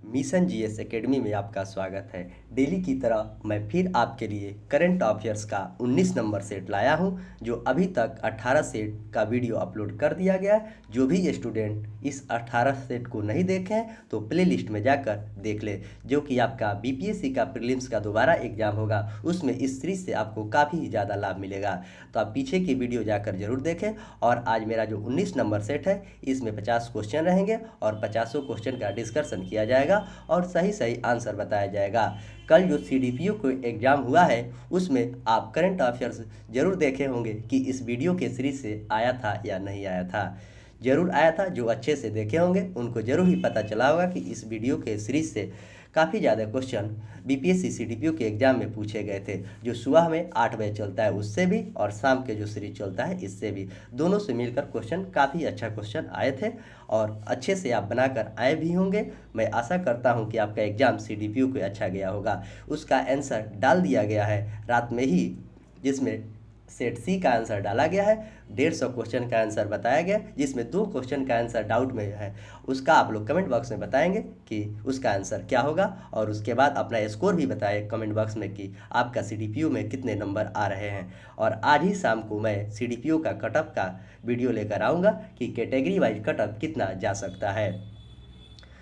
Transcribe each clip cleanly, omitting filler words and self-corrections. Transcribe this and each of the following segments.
Mission GS academy में आपका स्वागत है। डेली की तरह मैं फिर आपके लिए करंट अफेयर्स का 19 नंबर सेट लाया हूं, जो अभी तक 18 सेट का वीडियो अपलोड कर दिया गया है। जो भी स्टूडेंट इस 18 सेट को नहीं देखे हैं तो प्ले लिस्ट में जाकर देख ले, जो कि आपका बीपीएससी का प्रीलिम्स का दोबारा एग्जाम होगा, उसमें इस सीरीज से आपको काफ़ी ज़्यादा लाभ मिलेगा। तो आप पीछे की वीडियो जाकर जरूर देखें। और आज मेरा जो 19 नंबर सेट है, इसमें 50 क्वेश्चन रहेंगे और 50 क्वेश्चन का डिस्कशन किया जाएगा और सही सही आंसर बताया जाएगा। कल जो सीडीपीओ को एग्जाम हुआ है, उसमें आप करंट अफेयर्स जरूर देखे होंगे कि इस वीडियो के सीरीज से आया था या नहीं आया था। जरूर आया था। जो अच्छे से देखे होंगे उनको जरूर ही पता चला होगा कि इस वीडियो के सीरीज से काफ़ी ज़्यादा क्वेश्चन बीपीएससी सीडीपीओ के एग्जाम में पूछे गए थे। जो सुबह में 8 बजे चलता है उससे भी, और शाम के जो सीरीज चलता है इससे भी, दोनों से मिलकर क्वेश्चन काफ़ी अच्छा क्वेश्चन आए थे और अच्छे से आप बनाकर आए भी होंगे। मैं आशा करता हूं कि आपका एग्जाम सीडीपीओ को अच्छा गया होगा। उसका आंसर डाल दिया गया है रात में ही, जिसमें सेट सी का आंसर डाला गया है। 150 क्वेश्चन का आंसर बताया गया, जिसमें 2 क्वेश्चन का आंसर डाउट में है। उसका आप लोग कमेंट बॉक्स में बताएंगे कि उसका आंसर क्या होगा, और उसके बाद अपना स्कोर भी बताएं कमेंट बॉक्स में कि आपका सीडीपीओ में कितने नंबर आ रहे हैं। और आज ही शाम को मैं सीडीपीओ का कटअप का वीडियो लेकर आऊँगा कि कैटेगरी वाइज कटअप कितना जा सकता है।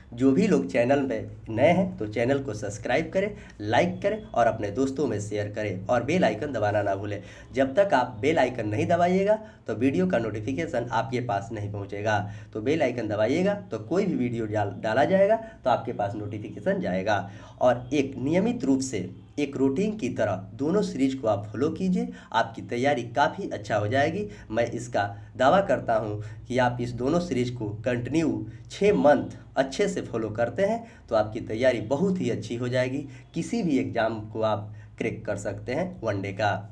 जो भी लोग चैनल में नए हैं तो चैनल को सब्सक्राइब करें, लाइक करें और अपने दोस्तों में शेयर करें और बेल आइकन दबाना ना भूलें। जब तक आप बेल आइकन नहीं दबाइएगा तो वीडियो का नोटिफिकेशन आपके पास नहीं पहुंचेगा। तो बेल आइकन दबाइएगा तो कोई भी वीडियो डाला जाएगा तो आपके पास नोटिफिकेशन जाएगा। और एक नियमित रूप से एक रूटीन की तरह दोनों सीरीज को आप फॉलो कीजिए, आपकी तैयारी काफ़ी अच्छा हो जाएगी। मैं इसका दावा करता हूं कि आप इस दोनों सीरीज को कंटिन्यू 6 मंथ अच्छे से फॉलो करते हैं तो आपकी तैयारी बहुत ही अच्छी हो जाएगी। किसी भी एग्ज़ाम को आप क्रैक कर सकते हैं वनडे का।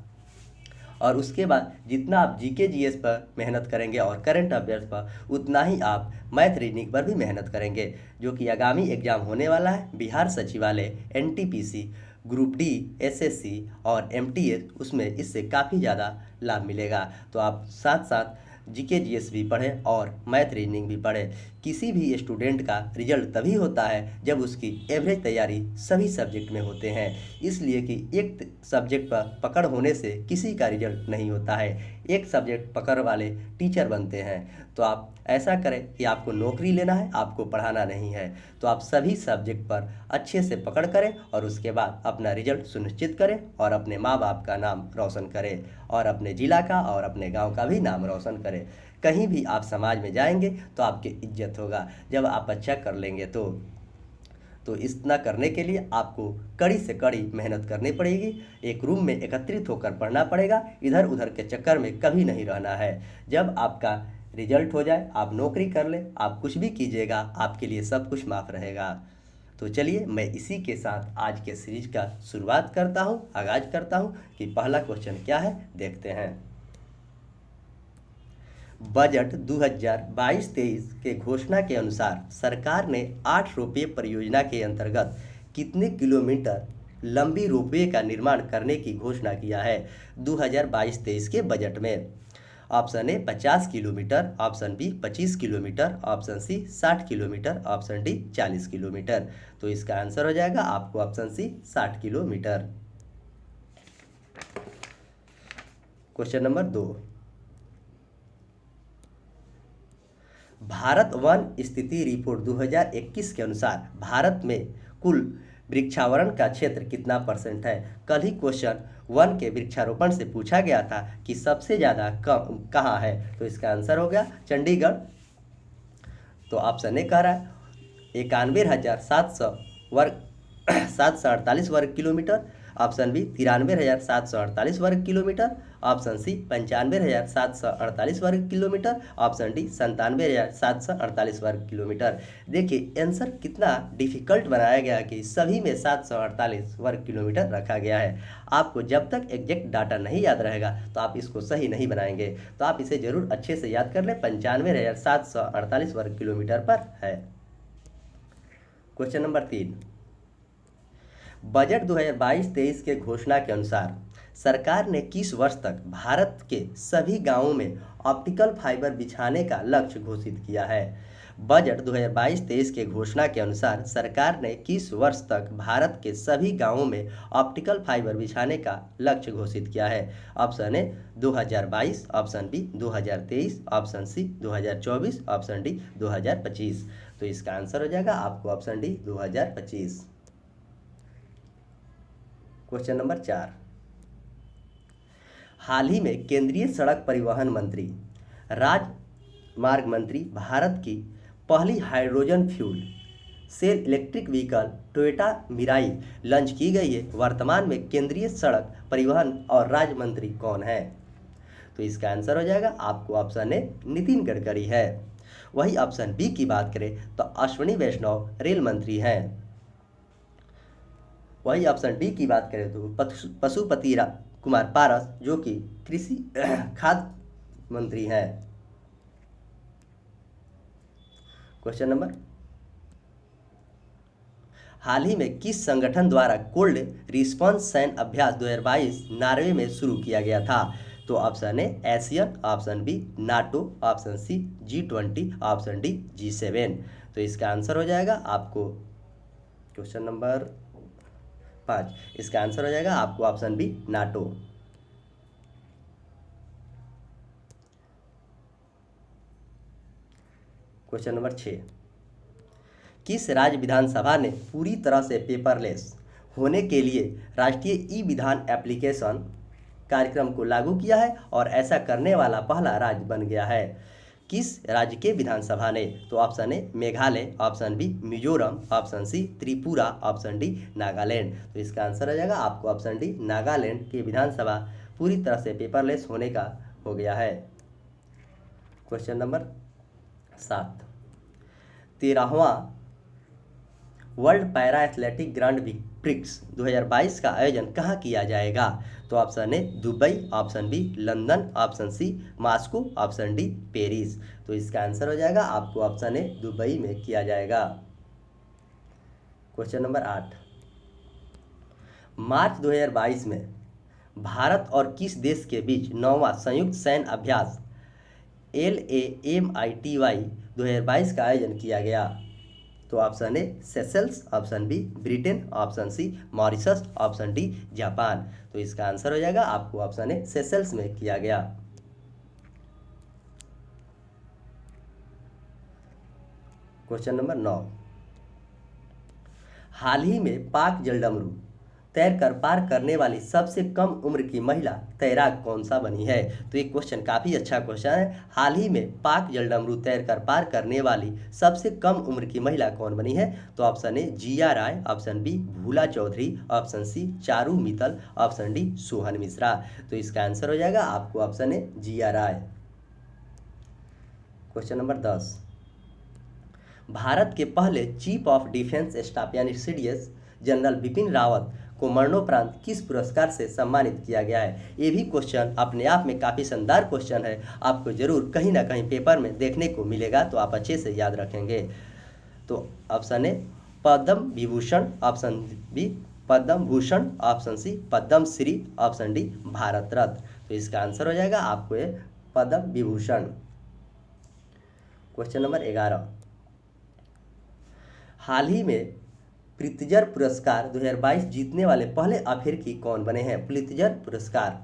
और उसके बाद जितना आप जीके जीएस पर मेहनत करेंगे और करंट अफेयर्स पर, उतना ही आप मैथ रीजनिंग पर भी मेहनत करेंगे, जो कि आगामी एग्जाम होने वाला है बिहार सचिवालय, एनटीपीसी, ग्रुप डी, एसएससी और एमटीएस, उसमें इससे काफ़ी ज़्यादा लाभ मिलेगा। तो आप साथ साथ जीके जीएस भी पढ़ें और मैथ रीजनिंग भी पढ़ें। किसी भी स्टूडेंट का रिजल्ट तभी होता है जब उसकी एवरेज तैयारी सभी सब्जेक्ट में होते हैं। इसलिए कि एक सब्जेक्ट पर पकड़ होने से किसी का रिजल्ट नहीं होता है, एक सब्जेक्ट पकड़ वाले टीचर बनते हैं। तो आप ऐसा करें कि आपको नौकरी लेना है, आपको पढ़ाना नहीं है। तो आप सभी सब्जेक्ट पर अच्छे से पकड़ करें और उसके बाद अपना रिजल्ट सुनिश्चित करें और अपने माँ बाप का नाम रोशन करें और अपने ज़िला का और अपने गांव का भी नाम रोशन करें। कहीं भी आप समाज में जाएंगे तो आपकी इज्जत होगा जब आप अच्छा कर लेंगे। तो इतना करने के लिए आपको कड़ी से कड़ी मेहनत करनी पड़ेगी। एक रूम में एकत्रित होकर पढ़ना पड़ेगा, इधर उधर के चक्कर में कभी नहीं रहना है। जब आपका रिजल्ट हो जाए, आप नौकरी कर ले, आप कुछ भी कीजिएगा, आपके लिए सब कुछ माफ़ रहेगा। तो चलिए मैं इसी के साथ आज के सीरीज का शुरुआत करता हूँ, आगाज़ करता हूँ कि पहला क्वेश्चन क्या है, देखते हैं। बजट 2022-23 के घोषणा के अनुसार सरकार ने 8 रोपवे परियोजना के अंतर्गत कितने किलोमीटर लंबी रोपवे का निर्माण करने की घोषणा किया है 2022-23 के बजट में। Option A 50 kilometre, option B 25 kilometre, option C 60 kilometre, option D 40 kilometre. तो इसका आंसर हो जाएगा आपको option C 60 kilometre. Question number 2। Bharat वन स्थिति रिपोर्ट 2021 के अनुसार भारत में कुल वृक्षावरण का क्षेत्र कितना % है। कल ही क्वेश्चन वन के वृक्षारोपण से पूछा गया था कि सबसे ज़्यादा कहाँ है, तो इसका आंसर हो गया चंडीगढ़। तो ऑप्शन ए कह रहा है 91,700 वर्ग 748 वर्ग किलोमीटर, ऑप्शन बी 93,748 वर्ग किलोमीटर, ऑप्शन सी 95,748 वर्ग किलोमीटर, ऑप्शन डी 97,748 वर्ग किलोमीटर। देखिए आंसर कितना डिफिकल्ट बनाया गया कि सभी में 748 वर्ग किलोमीटर रखा गया है। आपको जब तक एग्जैक्ट डाटा नहीं याद रहेगा तो आप इसको सही नहीं बनाएंगे। तो आप इसे जरूर अच्छे से याद कर लें, 95,748 वर्ग किलोमीटर पर है। Question number 3। बजट 2022-23 के घोषणा के अनुसार सरकार ने किस वर्ष तक भारत के सभी गांवों में ऑप्टिकल फाइबर बिछाने का लक्ष्य घोषित किया है। बजट 2022-23 के घोषणा के अनुसार सरकार ने किस वर्ष तक भारत के सभी गांवों में ऑप्टिकल फाइबर बिछाने का लक्ष्य घोषित किया है? Option A 2022, option B 2023, option C 2024, option D 2025। तो इसका आंसर हो जाएगा आपको ऑप्शन डी 2025। क्वेश्चन नंबर 4, हाल ही में केंद्रीय सड़क परिवहन मंत्री, राजमार्ग मंत्री भारत की पहली hydrogen fuel cell electric vehicle Toyota Mirai launch की गई है। वर्तमान में केंद्रीय सड़क परिवहन और राज्य मंत्री कौन है? तो इसका आंसर हो जाएगा आपको ऑप्शन ए नितिन गडकरी है। वही ऑप्शन बी की बात करें तो अश्विनी वैष्णव रेल मंत्री हैं। वही ऑप्शन डी की बात करें तो पशुपति कुमार पारस जो कि कृषि खाद्य मंत्री हैं। क्वेश्चन नंबर, हाल ही में किस संगठन द्वारा कोल्ड रिस्पांस सैन्य अभ्यास 2022 नॉर्वे में शुरू किया गया था? तो option A ASEAN, option B NATO, option C G20, option D G7। तो इसका आंसर हो जाएगा आपको क्वेश्चन नंबर 5, इसका आंसर हो जाएगा आपको option B NATO. Question number 6, किस राज्य विधानसभा ने पूरी तरह से पेपरलेस होने के लिए राष्ट्रीय ई विधान एप्लीकेशन कार्यक्रम को लागू किया है और ऐसा करने वाला पहला राज्य बन गया है? किस राज्य के विधानसभा ने? तो option A Meghalaya, option B Mizoram, option C Tripura, option D Nagaland. तो इसका आंसर हो जाएगा आपको ऑप्शन डी नागालैंड की विधानसभा पूरी तरह से पेपरलेस होने का हो गया है। क्वेश्चन नंबर 7, 13वां world para athletic grand prix 2022 का आयोजन कहाँ किया जाएगा? तो option A Dubai, option B London, option C Moscow, option D Paris. तो इसका आंसर हो जाएगा आपको ऑप्शन ए दुबई में किया जाएगा। क्वेश्चन नंबर 8, मार्च 2022 में भारत और किस देश के बीच 9वां संयुक्त सैन्य अभ्यास LAMITY 2022 का आयोजन किया गया? तो option A Seychelles, option B Britain, option C Mauritius, option D Japan. तो इसका आंसर हो जाएगा आपको ऑप्शन ए सेशल्स में किया गया। क्वेश्चन नंबर 9, हाल ही में पाक जलडमरू तैरकर पार करने वाली सबसे कम उम्र की महिला तैराक कौन सा बनी है? तो ये क्वेश्चन काफ़ी अच्छा क्वेश्चन है। हाल ही में पाक जलडमरू तैरकर पार करने वाली सबसे कम उम्र की महिला कौन बनी है? तो option A Jiya Rai, option B Bhula Chaudhary, option C Charu Mittal, option D Sohan Mishra. तो इसका आंसर हो जाएगा आपको option A Jiya Rai. Question number 10, Bharat के पहले चीफ ऑफ डिफेंस स्टाफ यानी CDS जनरल बिपिन रावत को मरणोपरांत किस पुरस्कार से सम्मानित किया गया है? ये भी क्वेश्चन अपने आप में काफ़ी शानदार क्वेश्चन है, आपको जरूर कहीं ना कहीं पेपर में देखने को मिलेगा, तो आप अच्छे से याद रखेंगे। तो option A Padma Vibhushan, option B Padma Bhushan, option C Padma Shri, option D Bharat Ratna. तो इसका आंसर हो जाएगा आपको ये पद्म विभूषण। क्वेश्चन नंबर 11, हाल ही में प्रित्जर पुरस्कार 2022 जीतने वाले पहले अफ्रीकी कौन बने हैं? प्रित्जर पुरस्कार।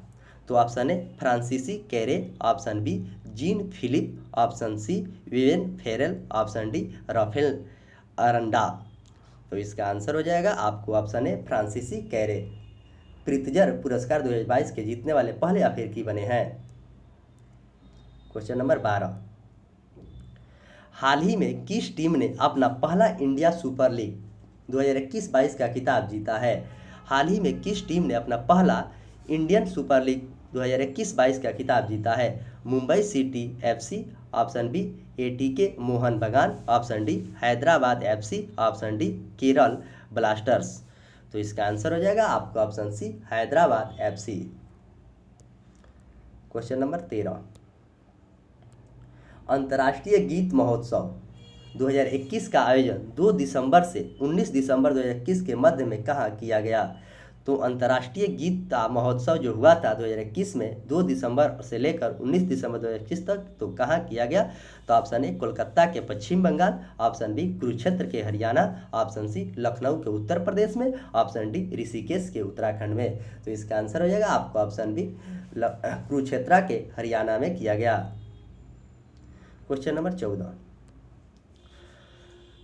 तो option A Francis Kere, option B Jean Philippe, option C Vivien Farrell, option D Rafael Aranda. तो इसका आंसर हो जाएगा आपको option A Francis Kaire. Pritzker पुरस्कार 2022 के जीतने वाले पहले अफ्रीकी बने हैं। क्वेश्चन नंबर 12, हाल ही में किस टीम ने अपना पहला इंडिया सुपर लीग 2021-22 का खिताब जीता है? हाल ही में किस टीम ने अपना पहला इंडियन सुपर लीग 2021-22 का खिताब जीता है? Mumbai city FC, option B ATK Mohun Bagan, option D Hyderabad FC, option D Kerala Blasters. तो इसका आंसर हो जाएगा आपका option C Hyderabad FC। Question number 13, अंतर्राष्ट्रीय गीत महोत्सव 2021 का आयोजन 2 दिसंबर से 19 दिसंबर 2021 के मध्य में कहाँ किया गया? तो अंतर्राष्ट्रीय गीत महोत्सव जो हुआ था 2021 में 2 दिसंबर से लेकर 19 दिसंबर 2021 तक, तो कहाँ किया गया? तो ऑप्शन ए कोलकाता के पश्चिम बंगाल, ऑप्शन बी कुरुक्षेत्र के हरियाणा, ऑप्शन सी लखनऊ के उत्तर प्रदेश में, ऑप्शन डी ऋषिकेश के उत्तराखंड में। तो इसका आंसर हो जाएगा आपको ऑप्शन बी कुरुक्षेत्र के हरियाणा में किया गया। क्वेश्चन नंबर 14,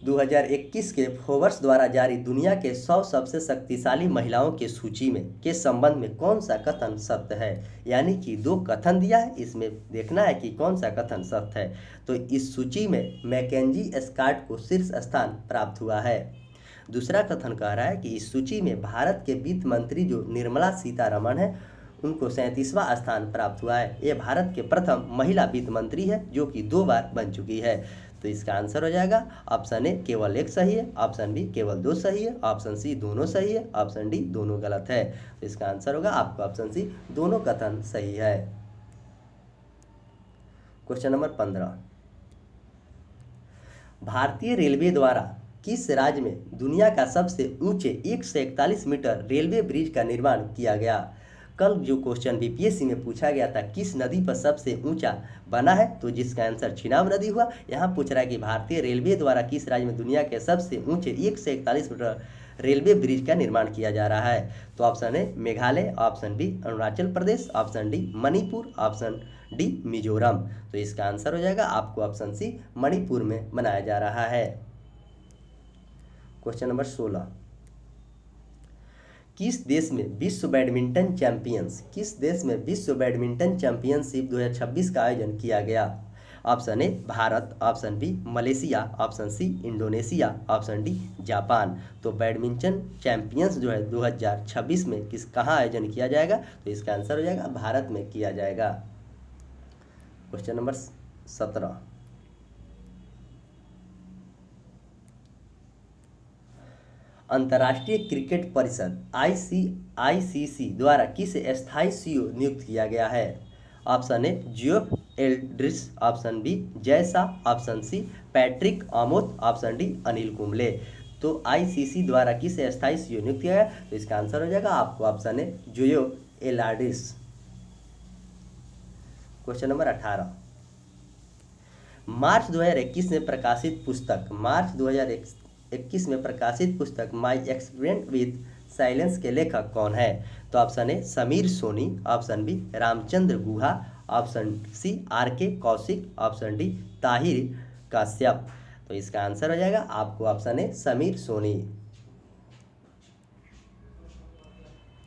2021 के फोर्ब्स द्वारा जारी दुनिया के 100 सबसे शक्तिशाली महिलाओं की सूची में के संबंध में कौन सा कथन सत्य है? यानी कि 2 कथन दिया है, इसमें देखना है कि कौन सा कथन सत्य है। तो इस सूची में मैकेंजी स्कॉट को शीर्ष स्थान प्राप्त हुआ है। दूसरा कथन कह रहा है कि इस सूची में भारत के वित्त मंत्री जो निर्मला सीतारमण है उनको 37वां स्थान प्राप्त हुआ है। ये भारत के प्रथम महिला वित्त मंत्री है जो कि 2 बार बन चुकी है। तो इसका आंसर हो जाएगा ऑप्शन ए केवल 1 सही है, ऑप्शन बी केवल 2 सही है, ऑप्शन सी दोनों सही है, ऑप्शन डी दोनों गलत है। तो इसका आंसर होगा आपका ऑप्शन सी दोनों कथन सही है। क्वेश्चन नंबर 15, भारतीय रेलवे द्वारा किस राज्य में दुनिया का सबसे ऊंचे 141 मीटर रेलवे ब्रिज का निर्माण किया गया? कल जो क्वेश्चन बीपीएससी में पूछा गया था किस नदी पर सबसे ऊंचा बना है, तो जिसका आंसर चिनाब नदी हुआ। यहाँ पूछ रहा है कि भारतीय रेलवे द्वारा किस राज्य में दुनिया के सबसे ऊंचे 141 मीटर रेलवे ब्रिज का निर्माण किया जा रहा है? तो option A Meghalaya, option B Arunachal Pradesh, option D Manipur, option D Mizoram. तो इसका आंसर हो जाएगा आपको ऑप्शन सी मणिपुर में बनाया जा रहा है। क्वेश्चन नंबर 16, किस देश में विश्व बैडमिंटन चैंपियनशिप 2026 का आयोजन किया गया? Option A Bharat, option B Malaysia, option C Indonesia, option D Japan. तो बैडमिंटन चैंपियंस जो है 2026 में कहाँ आयोजन किया जाएगा? तो इसका आंसर हो जाएगा भारत में किया जाएगा। क्वेश्चन नंबर 17, अंतर्राष्ट्रीय क्रिकेट परिषद आईसीसी द्वारा किस स्थायी सीईओ नियुक्त किया गया है? Option A Geoff Allardice, option B Jay Shah, option C Patrick Amoth, option D Anil Kumble. तो आईसीसी द्वारा किस स्थायी सीईओ नियुक्त किया गया? तो इसका आंसर हो जाएगा आपको option A Geoff Allardice. Question number 18, March 2021 में प्रकाशित पुस्तक माई एक्सपेरिमेंट विथ साइलेंस के लेखक कौन है? तो option A Sameer Soni, option B Ramachandra Guha, option C R K. Kaushik, option D Tahir Kashyap. तो इसका आंसर हो जाएगा आपको option A Sameer Soni.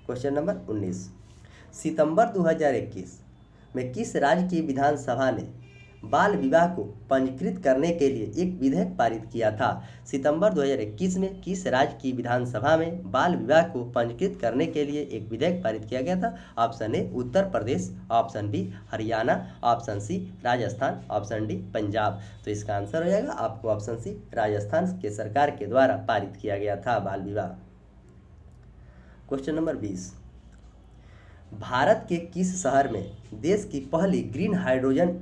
Question number 19, सितंबर 2021 में किस राज्य की विधानसभा ने बाल विवाह को पंजीकृत करने के लिए एक विधेयक पारित किया था? सितंबर 2021 में किस राज्य की विधानसभा में बाल विवाह को पंजीकृत करने के लिए एक विधेयक पारित किया गया था? Option A Uttar Pradesh, option B Haryana, option C Rajasthan, option D Punjab. तो इसका आंसर हो जाएगा आपको ऑप्शन सी राजस्थान के सरकार के द्वारा पारित किया गया था बाल विवाह। क्वेश्चन नंबर 20, भारत के किस शहर में देश की पहली ग्रीन हाइड्रोजन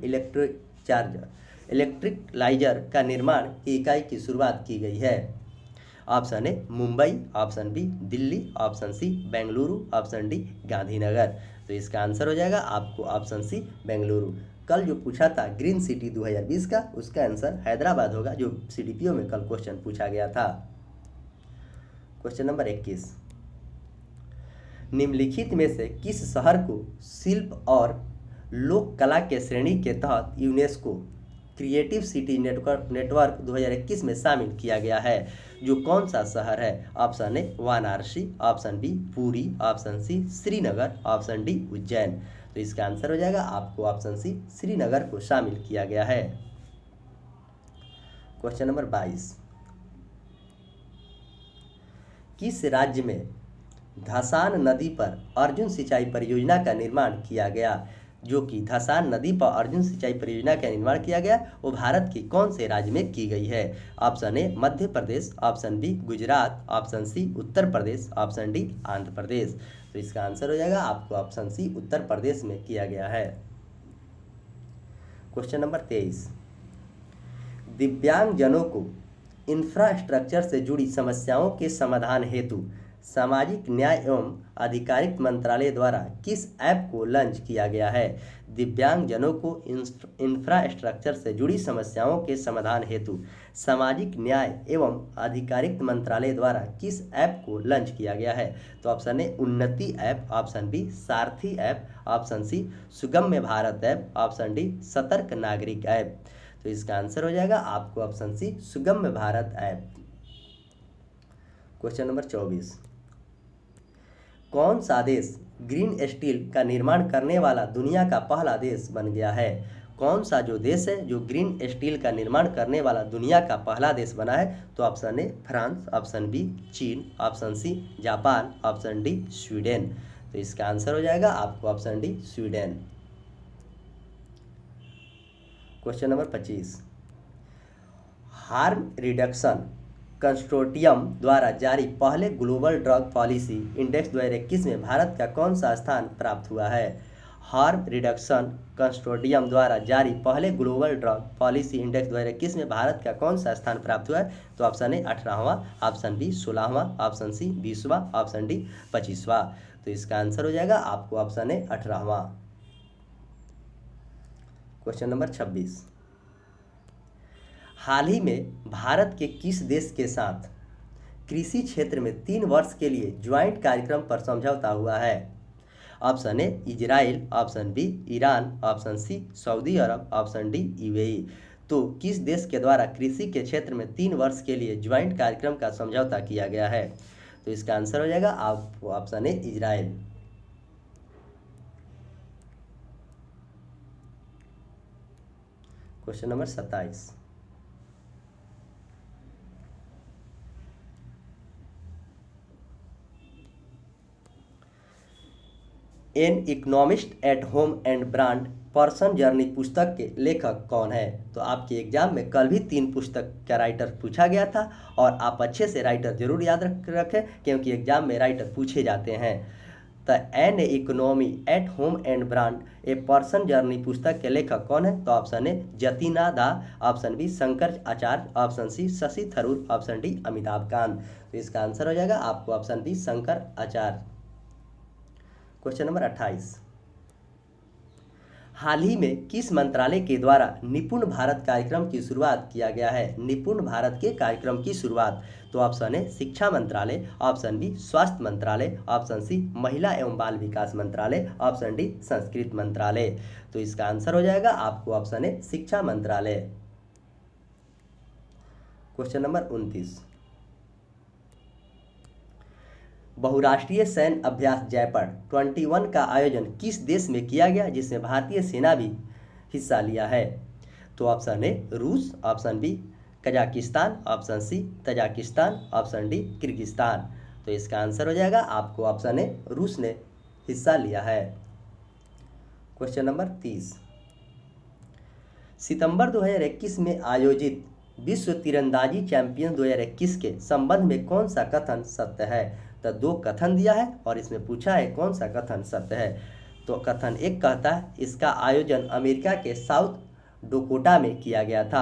इलेक्ट्रिकलाइजर का निर्माण की इकाई की शुरुआत की गई है? Option A Mumbai, option B Delhi, option C Bengaluru, option D Gandhinagar. तो इसका आंसर हो जाएगा आपको ऑप्शन सी बेंगलुरु। कल जो पूछा था ग्रीन सिटी 2020 का, उसका आंसर हैदराबाद होगा, जो सीडीपीओ में कल क्वेश्चन पूछा गया था। क्वेश्चन नंबर 21, निम्नलिखित में से किस शहर को शिल्प और लोक कला के श्रेणी के तहत यूनेस्को क्रिएटिव सिटी नेटवर्क 2021 में शामिल किया गया है? जो कौन सा शहर है? Option A Varanasi, option B Puri, option C Srinagar, option D Ujjain. तो इसका आंसर हो जाएगा आपको ऑप्शन सी श्रीनगर को शामिल किया गया है। क्वेश्चन नंबर 22, किस राज्य में धसान नदी पर अर्जुन सिंचाई परियोजना का निर्माण किया गया? जो कि धसान नदी पर अर्जुन सिंचाई परियोजना का निर्माण किया गया वो भारत के कौन से राज्य में की गई है? Option A Madhya Pradesh, option B Gujarat, option C Uttar Pradesh, option D Andhra Pradesh. तो इसका आंसर हो जाएगा आपको ऑप्शन सी उत्तर प्रदेश में किया गया है। क्वेश्चन नंबर 23, दिव्यांगजनों को इंफ्रास्ट्रक्चर से जुड़ी समस्याओं के समाधान हेतु सामाजिक न्याय एवं अधिकारिता मंत्रालय द्वारा किस ऐप को लॉन्च किया गया है? दिव्यांगजनों को इंफ्रास्ट्रक्चर से जुड़ी समस्याओं के समाधान हेतु सामाजिक न्याय एवं अधिकारिता मंत्रालय द्वारा किस ऐप को लॉन्च किया गया है? तो ऑप्शन ए उन्नति ऐप, ऑप्शन बी सारथी ऐप, ऑप्शन सी सुगम्य भारत ऐप, ऑप्शन डी सतर्क नागरिक ऐप। तो इसका आंसर हो जाएगा आपको ऑप्शन सी सुगम्य भारत ऐप। क्वेश्चन नंबर 24, कौन सा देश ग्रीन स्टील का निर्माण करने वाला दुनिया का पहला देश बन गया है? कौन सा जो देश है जो ग्रीन स्टील का निर्माण करने वाला दुनिया का पहला देश बना है? तो option A France, option B चीन, option C Japan, option D Sweden. तो इसका आंसर हो जाएगा आपको option D Sweden. Question number 25, harm reduction consortium द्वारा जारी पहले ग्लोबल ड्रग पॉलिसी इंडेक्स 2021 में भारत का कौन सा स्थान प्राप्त हुआ है? हार्म रिडक्शन कंसोर्टियम द्वारा जारी पहले ग्लोबल ड्रग पॉलिसी इंडेक्स 2021 में भारत का कौन सा स्थान प्राप्त हुआ है? तो ऑप्शन ए 18वां, ऑप्शन बी 16वां, ऑप्शन सी 20वां, ऑप्शन डी 25वां। तो इसका आंसर हो जाएगा आपको ऑप्शन ए 18वां। क्वेश्चन नंबर 26, हाल ही में भारत के किस देश के साथ कृषि क्षेत्र में 3 वर्ष के लिए ज्वाइंट कार्यक्रम पर समझौता हुआ है? Option A Israel, option B Iran, option C Saudi Arab, option D UAE. तो किस देश के द्वारा कृषि के क्षेत्र में 3 वर्ष के लिए ज्वाइंट कार्यक्रम का समझौता किया गया है? तो इसका आंसर हो जाएगा आपको option A Israel. Question number 27, an economist at home and brand person journey पुस्तक के लेखक कौन है? तो आपके एग्जाम में कल भी 3 पुस्तक का राइटर पूछा गया था और आप अच्छे से राइटर जरूर याद रखें क्योंकि एग्जाम में राइटर पूछे जाते हैं। तो an economy at home and brand a person journey पुस्तक के लेखक कौन है? तो ऑप्शन ए जतिना दा, option B Shankar Acharya, option C Shashi Tharoor, option D Amitabh Kant. तो इसका आंसर हो जाएगा आपको option B Shankar Acharya. Question number 28, हाल ही में किस मंत्रालय के द्वारा निपुण भारत कार्यक्रम की शुरुआत किया गया है? निपुण भारत के कार्यक्रम की शुरुआत। तो ऑप्शन ए शिक्षा मंत्रालय, ऑप्शन बी स्वास्थ्य मंत्रालय, ऑप्शन सी महिला एवं बाल विकास मंत्रालय, ऑप्शन डी संस्कृति मंत्रालय। तो इसका आंसर हो जाएगा आपको ऑप्शन ए शिक्षा मंत्रालय। क्वेश्चन नंबर 29, बहुराष्ट्रीय सैन्य अभ्यास जयपुर 21 का आयोजन किस देश में किया गया जिसमें भारतीय सेना भी हिस्सा लिया है? तो ऑप्शन ए रूस, option B Kazakhstan, option C Tajikistan, option D Kyrgyzstan. तो इसका आंसर हो जाएगा आपको ऑप्शन ए रूस ने हिस्सा लिया है। क्वेश्चन नंबर 30, सितंबर 2021 में आयोजित विश्व तीरंदाजी चैंपियन 2021 के संबंध में कौन सा कथन सत्य है? तो 2 कथन दिया है और इसमें पूछा है कौन सा कथन सत्य है। तो कथन 1 कहता है इसका आयोजन अमेरिका के साउथ डोकोटा में किया गया था।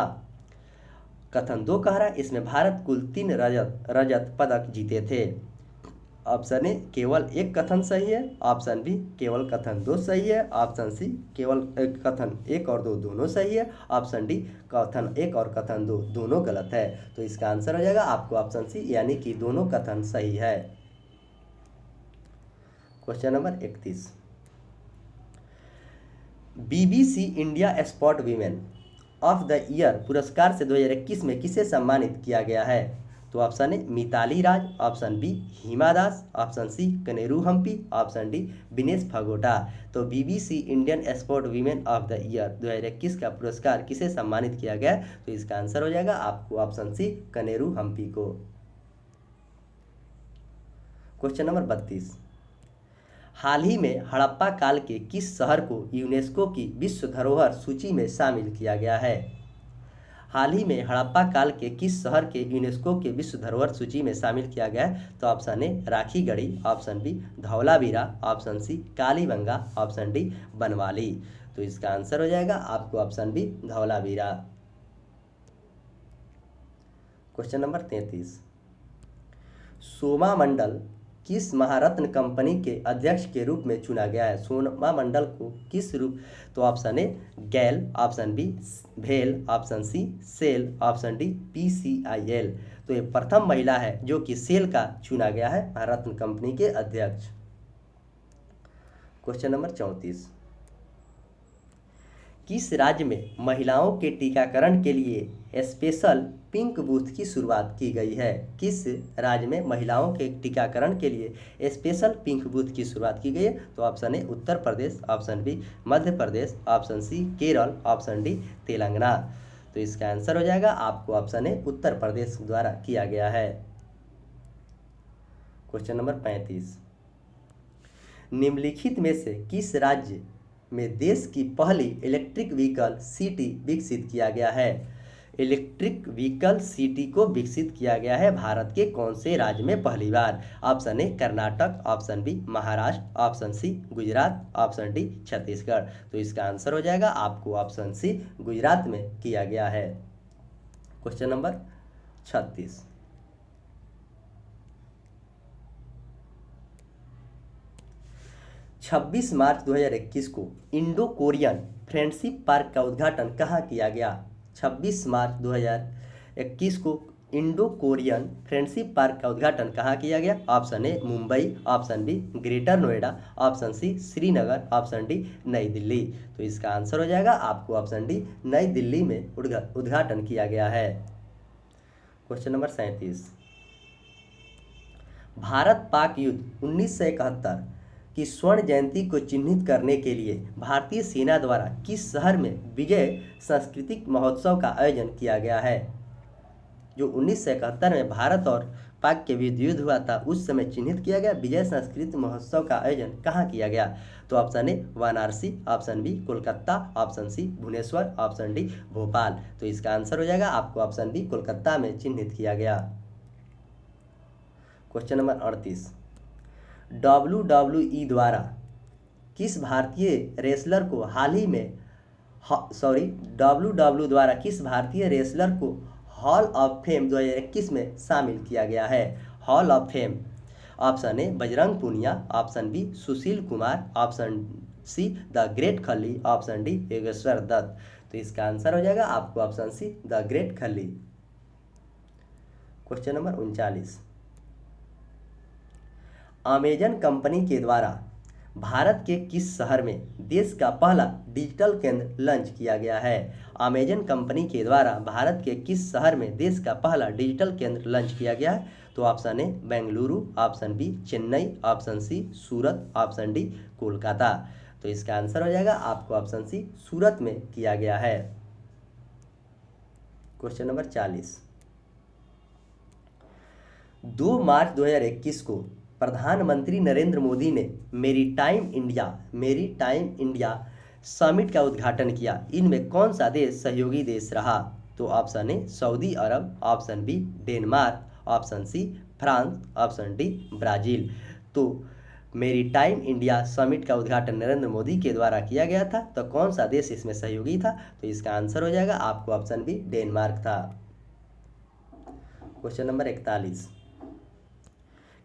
कथन 2 कह रहा है इसमें भारत कुल 3 रजत पदक जीते थे। ऑप्शन ए केवल 1 कथन सही है, ऑप्शन बी केवल कथन 2 सही है, ऑप्शन सी केवल कथन 1 और 2 दोनों सही है, ऑप्शन डी कथन 1 और कथन 2 दोनों गलत है। तो इसका आंसर हो जाएगा आपको ऑप्शन सी यानी कि दोनों कथन सही है। Question number 31, BBC India sport women of the year पुरस्कार से 2021 में किसे सम्मानित किया गया है? तो option A Mithali Raj, option B Hima Das, option C Koneru Humpy, option D Vinesh Phogat. तो BBC Indian sport women of the year 2021 का पुरस्कार किसे सम्मानित किया गया? तो इसका आंसर हो जाएगा आपको ऑप्शन सी कनेरू हम्पी को। क्वेश्चन नंबर 32, हाल ही में हड़प्पा काल के किस शहर को यूनेस्को की विश्व धरोहर सूची में शामिल किया गया है? हाल ही में हड़प्पा काल के किस शहर के यूनेस्को के विश्व धरोहर सूची में शामिल किया गया है? तो option A Rakhigarhi, option B Dholavira, option C Kalibangan, option D Banawali. तो इसका आंसर हो जाएगा आपको option B Dholavira. Question number 33, Soma Mondal किस महारत्न कंपनी के अध्यक्ष के रूप में चुना गया है? सोमा मंडल को किस रूप? तो option A GAIL, option B भेल, option C SAIL, option D PCIL। तो ये प्रथम महिला है जो कि सेल का चुना गया है महारत्न कंपनी के अध्यक्ष। क्वेश्चन नंबर 34, किस राज्य में महिलाओं के टीकाकरण के लिए स्पेशल पिंक बूथ की शुरुआत की गई है? किस राज्य में महिलाओं के टीकाकरण के लिए स्पेशल पिंक बूथ की शुरुआत की गई है? तो option A Uttar Pradesh, option B Madhya Pradesh, option C Kerala, option D Telangana. तो इसका आंसर हो जाएगा आपको ऑप्शन ए उत्तर प्रदेश द्वारा किया गया है। क्वेश्चन नंबर 35, निम्नलिखित में से किस राज्य में देश की पहली इलेक्ट्रिक व्हीकल सिटी विकसित किया गया है? इलेक्ट्रिक व्हीकल सिटी को विकसित किया गया है भारत के कौन से राज्य में पहली बार? Option A Karnataka, option B Maharashtra, option C Gujarat, option D Chhattisgarh. तो इसका आंसर हो जाएगा आपको ऑप्शन सी गुजरात में किया गया है। क्वेश्चन नंबर 36, 26 मार्च 2021 को इंडो कोरियन फ्रेंडशिप पार्क का उद्घाटन कहाँ किया गया? 26 मार्च 2021 को इंडो कोरियन फ्रेंडशिप पार्क का उद्घाटन कहाँ किया गया? Option A Mumbai, option B greater Noida, option C Srinagar, option D Nai Delhi. तो इसका आंसर हो जाएगा आपको ऑप्शन डी नई दिल्ली में उद्घाटन किया गया है। क्वेश्चन नंबर 37, भारत पाक युद्ध 1971 की स्वर्ण जयंती को चिन्हित करने के लिए भारतीय सेना द्वारा किस शहर में विजय सांस्कृतिक महोत्सव का आयोजन किया गया है? जो 1971 में भारत और पाक के बीच युद्ध हुआ था उस समय चिन्हित किया गया विजय सांस्कृतिक महोत्सव का आयोजन कहाँ किया गया? तो option A Varanasi, option B Kolkata, option C Bhubaneswar, option D Bhopal. तो इसका आंसर हो जाएगा आपको ऑप्शन बी कोलकाता में चिन्हित किया गया। क्वेश्चन नंबर 38, WWE द्वारा किस भारतीय रेसलर को हाल ही में WWE द्वारा किस भारतीय रेसलर को हॉल ऑफ फेम 2021 में शामिल किया गया है? Hall of fame, option A Bajrang Punia, option B Sushil Kumar, option C the great Khali, option D Yogeshwar Dutt. तो इसका आंसर हो जाएगा आपको option C the great Khali. Question number 39, Amazon company के द्वारा भारत के किस शहर में देश का पहला डिजिटल केंद्र लॉन्च किया गया है? अमेजन कंपनी के द्वारा भारत के किस शहर में देश का पहला डिजिटल केंद्र लॉन्च किया गया है? तो option A Bengaluru, option B Chennai, option C Surat, option D Kolkata. तो इसका आंसर हो जाएगा आपको ऑप्शन सी सूरत में किया गया है। क्वेश्चन नंबर 40, 2 मार्च 2021 को प्रधानमंत्री नरेंद्र मोदी ने मेरी टाइम इंडिया समिट का उद्घाटन किया। इनमें कौन सा देश सहयोगी देश रहा? तो option A Saudi Arab, option B Denmark, option C France, option D Brazil. तो मेरी टाइम इंडिया समिट का उद्घाटन नरेंद्र मोदी के द्वारा किया गया था, तो कौन सा देश इसमें सहयोगी था? तो इसका आंसर हो जाएगा आपको ऑप्शन बी डेनमार्क था। क्वेश्चन नंबर 41,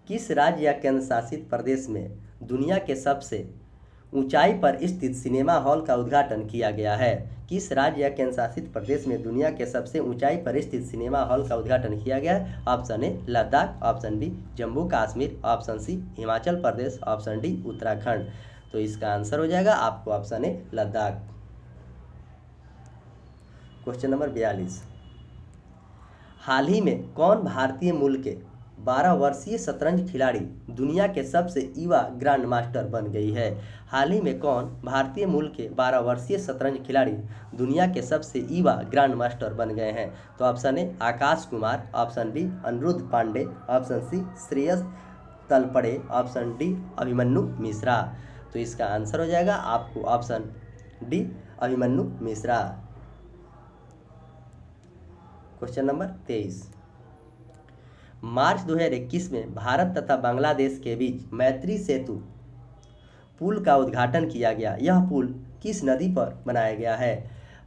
किस राज्य या केंद्र शासित प्रदेश में दुनिया के सबसे ऊंचाई पर स्थित सिनेमा हॉल का उद्घाटन किया गया है? किस राज्य या केंद्र शासित प्रदेश में दुनिया के सबसे ऊंचाई पर स्थित सिनेमा हॉल का उद्घाटन किया गया है? Option A Ladakh, option B Jammu Kashmir, option C Himachal Pradesh, option D Uttarakhand. तो इसका आंसर हो जाएगा आपको option A Ladakh. Question number 42, हाल ही में कौन भारतीय मूल के 12 वर्षीय शतरंज खिलाड़ी दुनिया के सबसे युवा ग्रैंड मास्टर बन गई है? हाल ही में कौन भारतीय मूल के 12 वर्षीय शतरंज खिलाड़ी दुनिया के सबसे युवा ग्रैंड मास्टर बन गए हैं? तो option A Akash Kumar, option B Aniruddh Pandey, option C Shreyas Talpade, option D Abhimanyu Mishra. तो इसका आंसर हो जाएगा आपको option D Abhimanyu Mishra. Question number 23, मार्च 2021 में भारत तथा बांग्लादेश के बीच मैत्री सेतु पुल का उद्घाटन किया गया। यह पुल किस नदी पर बनाया गया है?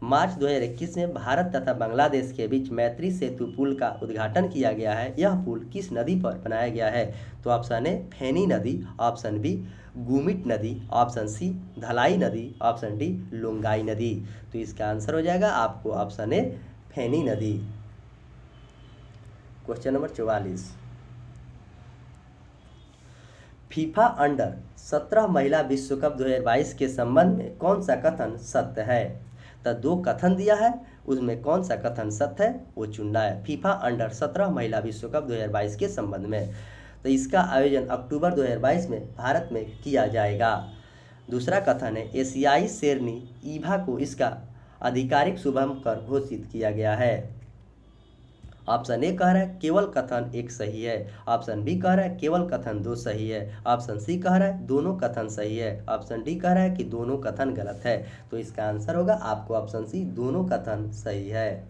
मार्च 2021 में भारत तथा बांग्लादेश के बीच मैत्री सेतु पुल का उद्घाटन किया गया है। यह पुल किस नदी पर बनाया गया है? तो ऑप्शन ए फेनी नदी, ऑप्शन बी गुमिट नदी, ऑप्शन सी धलाई नदी, ऑप्शन डी लुंगाई नदी। तो इसका आंसर हो जाएगा आपको ऑप्शन ए फेनी नदी। क्वेश्चन नंबर 44, फीफा अंडर 17 महिला विश्व कप 2022 के संबंध में कौन सा कथन सत्य है? तो 2 कथन दिया है, उसमें कौन सा कथन सत्य है वो चुनना है। फीफा अंडर 17 महिला विश्व कप 2022 के संबंध में, तो इसका आयोजन अक्टूबर 2022 में भारत में किया जाएगा। दूसरा कथन है एशियाई शेरनी ईवा को इसका आधिकारिक शुभंकर घोषित किया गया है। ऑप्शन ए कह रहा है केवल कथन 1 सही है, ऑप्शन बी कह रहा है केवल कथन 2 सही है, ऑप्शन सी कह रहा है दोनों कथन सही है, ऑप्शन डी कह रहा है कि दोनों कथन गलत है। तो इसका आंसर होगा आपको ऑप्शन सी दोनों कथन सही है।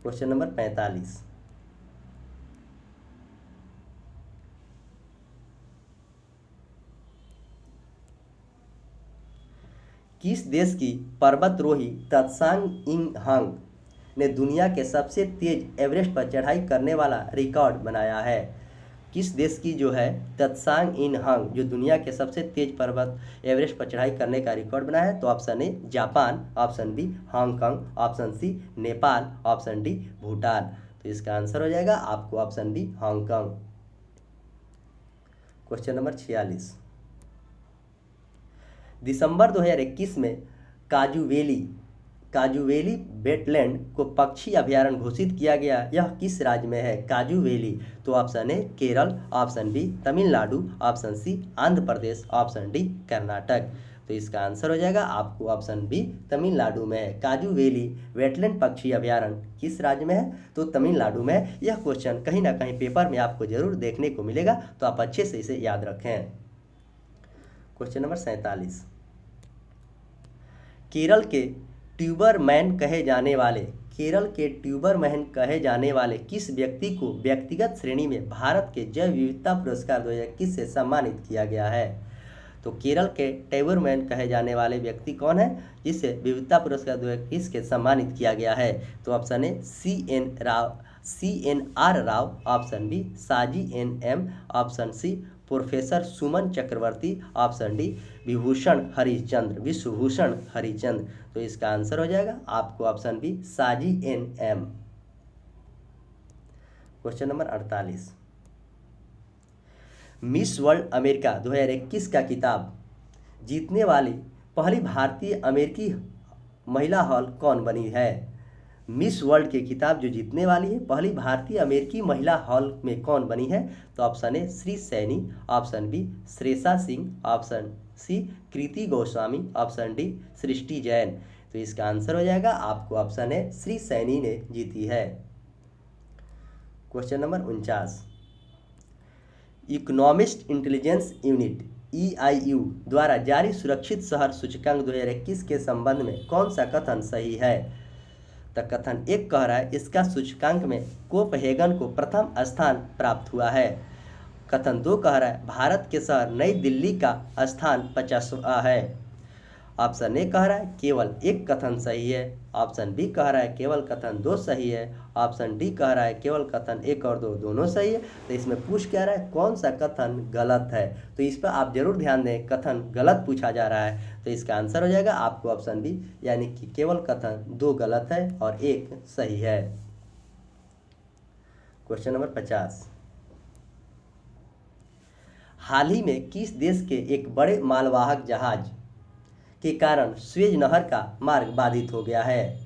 क्वेश्चन नंबर 45, किस देश की पर्वतरोही त्सांग इंग हांग ने दुनिया के सबसे तेज एवरेस्ट पर चढ़ाई करने वाला रिकॉर्ड बनाया है? किस देश की जो है त्सांग इन हांग जो दुनिया के सबसे तेज पर्वत एवरेस्ट पर चढ़ाई करने का रिकॉर्ड बनाया है? तो option A Japan, option B Hong Kong, option C Nepal, option D Bhutan. तो इसका आंसर हो जाएगा आपको option B Hong Kong. Question number 46, दिसंबर 2021 में काजूवेली वेटलैंड को पक्षी अभयारण्य घोषित किया गया, यह किस राज्य में है? काजूवेली। तो option A Kerala, option B Tamil Nadu, option C Andhra Pradesh, option D Karnataka. तो इसका आंसर हो जाएगा आपको ऑप्शन बी तमिलनाडु में है। काजूवेली वेटलैंड पक्षी अभयारण्य किस राज्य में है? तो तमिलनाडु में है। यह क्वेश्चन कहीं ना कहीं पेपर में आपको जरूर देखने को मिलेगा, तो आप अच्छे से इसे याद रखें। क्वेश्चन नंबर 47, केरल के ट्यूबरमैन कहे जाने वाले किस व्यक्ति को व्यक्तिगत श्रेणी में भारत के जैव विविधता पुरस्कार 2021 से सम्मानित किया गया है? तो केरल के ट्यूबरमैन कहे जाने वाले व्यक्ति कौन है जिसे विविधता पुरस्कार 2021 के सम्मानित किया गया है? तो option A CNR Rao, option B Saji NM, option C professor Suman Chakravarti, option D Vibhushan Harichandra. तो इसका आंसर हो जाएगा आपको option B Saji NM। Question number 48, Miss World America 2021 का किताब जीतने वाली पहली भारतीय अमेरिकी महिला हॉल कौन बनी है? मिस वर्ल्ड की किताब जो जीतने वाली है पहली भारतीय अमेरिकी महिला हॉल में कौन बनी है? तो option A Shree Saini, option B Shresha Singh, option C Kriti Goswami, option D Srishti Jain. तो इसका आंसर हो जाएगा आपको ऑप्शन ए श्री सैनी ने जीती है। Question number 49, economist intelligence unit EIU द्वारा जारी सुरक्षित शहर सूचकांक 2021 के संबंध में कौन सा कथन सही है? तो कथन 1 कह रहा है इसका सूचकांक में कोपहेगन को प्रथम स्थान प्राप्त हुआ है। कथन 2 कह रहा है भारत के शहर नई दिल्ली का स्थान 50वां है। ऑप्शन ए कह रहा है केवल 1 कथन सही है, ऑप्शन बी कह रहा है केवल कथन 2 सही है, ऑप्शन डी कह रहा है केवल कथन 1 और 2 दोनों सही है। तो इसमें पूछ क्या रहा है कौन सा कथन गलत है? तो इस पर आप जरूर ध्यान दें, कथन गलत पूछा जा रहा है। तो इसका आंसर हो जाएगा आपको ऑप्शन बी, यानी कि केवल कथन 2 गलत है और 1 सही है। क्वेश्चन नंबर 50, हाल ही में किस देश के एक बड़े मालवाहक जहाज के कारण स्वेज नहर का मार्ग बाधित हो गया है?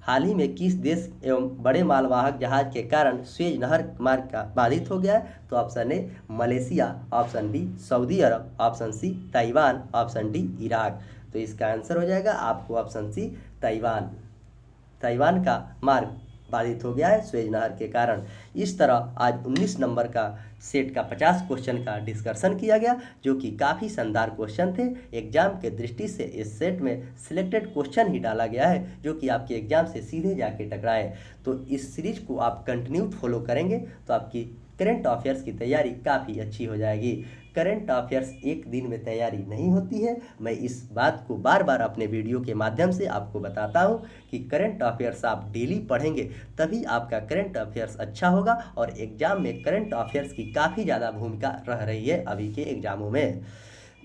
हाल ही में किस देश एवं बड़े मालवाहक जहाज के कारण स्वेज नहर मार्ग का बाधित हो गया है? तो option A Malaysia, option B Saudi Arab, option C Taiwan, option D Iraq. तो इसका आंसर हो जाएगा आपको ऑप्शन सी ताइवान का मार्ग बाधित हो गया है स्वेज नहर के कारण। इस तरह आज 19 नंबर का सेट का 50 क्वेश्चन का डिस्कशन किया गया, जो कि काफ़ी शानदार क्वेश्चन थे। एग्जाम के दृष्टि से इस सेट में सिलेक्टेड क्वेश्चन ही डाला गया है जो कि आपके एग्जाम से सीधे जाके टकराए। तो इस सीरीज को आप कंटिन्यू फॉलो करेंगे तो आपकी करंट अफेयर्स की तैयारी काफ़ी अच्छी हो जाएगी। करंट अफेयर्स एक दिन में तैयारी नहीं होती है। मैं इस बात को बार बार अपने वीडियो के माध्यम से आपको बताता हूं कि करंट अफेयर्स आप डेली पढ़ेंगे तभी आपका करंट अफेयर्स अच्छा होगा। और एग्जाम में करंट अफेयर्स की काफ़ी ज़्यादा भूमिका रह रही है अभी के एग्जामों में।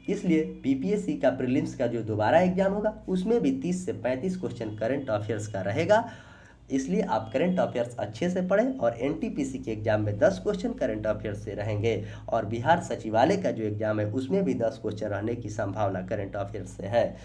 इसलिए बीपीएससी का प्रीलिम्स का जो दोबारा एग्जाम होगा उसमें भी 30 से 35 क्वेश्चन करंट अफेयर्स का रहेगा। इसलिए आप करंट अफेयर्स अच्छे से पढ़ें। और एनटीपीसी के एग्जाम में 10 क्वेश्चन करंट अफेयर्स से रहेंगे और बिहार सचिवालय का जो एग्जाम है उसमें भी 10 क्वेश्चन रहने की संभावना करंट अफेयर्स से है।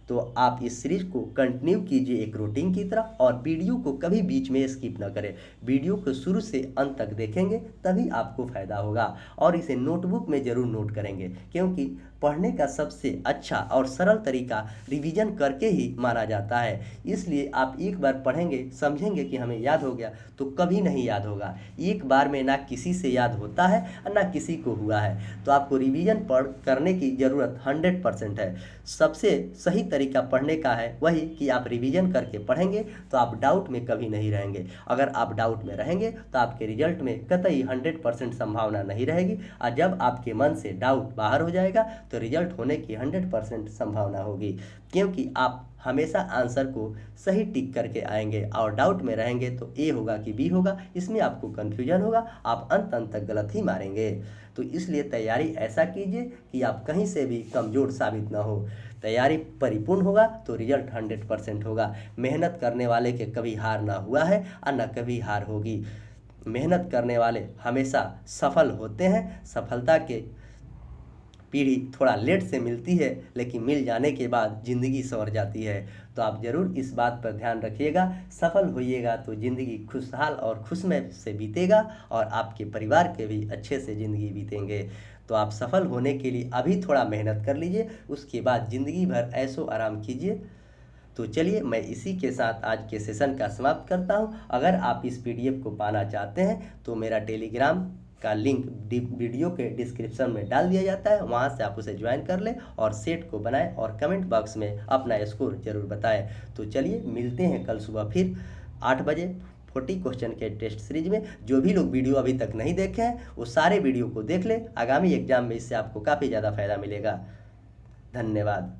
तो आप इस सीरीज को कंटिन्यू कीजिए एक रूटीन की तरह, और वीडियो को कभी बीच में स्किप ना करें। वीडियो को शुरू से अंत तक देखेंगे तभी आपको फायदा होगा। और इसे नोटबुक में जरूर नोट करेंगे, क्योंकि पढ़ने का सबसे अच्छा और सरल तरीका रिवीजन करके ही माना जाता है। इसलिए आप एक बार पढ़ेंगे, समझेंगे कि हमें याद हो गया, तो कभी नहीं याद होगा। एक बार में ना किसी से याद होता है और ना किसी को हुआ है। तो आपको रिवीजन पढ़ करने की ज़रूरत 100% है। सबसे सही तरीका पढ़ने का है वही कि आप रिवीजन करके पढ़ेंगे तो आप डाउट में कभी नहीं रहेंगे। अगर आप डाउट में रहेंगे तो आपके रिजल्ट में कतई 100% संभावना नहीं रहेगी। और जब आपके मन से डाउट बाहर हो जाएगा तो रिजल्ट होने की 100% संभावना होगी, क्योंकि आप हमेशा आंसर को सही टिक करके आएंगे। और डाउट में रहेंगे तो ए होगा कि बी होगा, इसमें आपको कन्फ्यूजन होगा, आप अंत तक गलत ही मारेंगे। तो इसलिए तैयारी ऐसा कीजिए कि आप कहीं से भी कमज़ोर साबित ना हो। तैयारी परिपूर्ण होगा तो रिजल्ट 100% होगा। मेहनत करने वाले के कभी हार ना हुआ है और न कभी हार होगी। मेहनत करने वाले हमेशा सफल होते हैं। सफलता के पीढ़ी थोड़ा लेट से मिलती है, लेकिन मिल जाने के बाद ज़िंदगी संवर जाती है। तो आप ज़रूर इस बात पर ध्यान रखिएगा। सफल होइएगा तो ज़िंदगी खुशहाल और खुशमय से बीतेगा, और आपके परिवार के भी अच्छे से ज़िंदगी बीतेंगे। तो आप सफल होने के लिए अभी थोड़ा मेहनत कर लीजिए, उसके बाद ज़िंदगी भर ऐशो आराम कीजिए। तो चलिए, मैं इसी के साथ आज के सेशन का समाप्त करता हूं। अगर आप इस पीडीएफ को पाना चाहते हैं तो मेरा टेलीग्राम का लिंक वीडियो के डिस्क्रिप्शन में डाल दिया जाता है, वहां से आप उसे ज्वाइन कर लें और सेट को बनाएं और कमेंट बॉक्स में अपना स्कोर जरूर बताएं। तो चलिए, मिलते हैं कल सुबह फिर 8 बजे 40 क्वेश्चन के टेस्ट सीरीज में। जो भी लोग वीडियो अभी तक नहीं देखे हैं वो सारे वीडियो को देख लें। आगामी एग्जाम में इससे आपको काफ़ी ज़्यादा फायदा मिलेगा। धन्यवाद।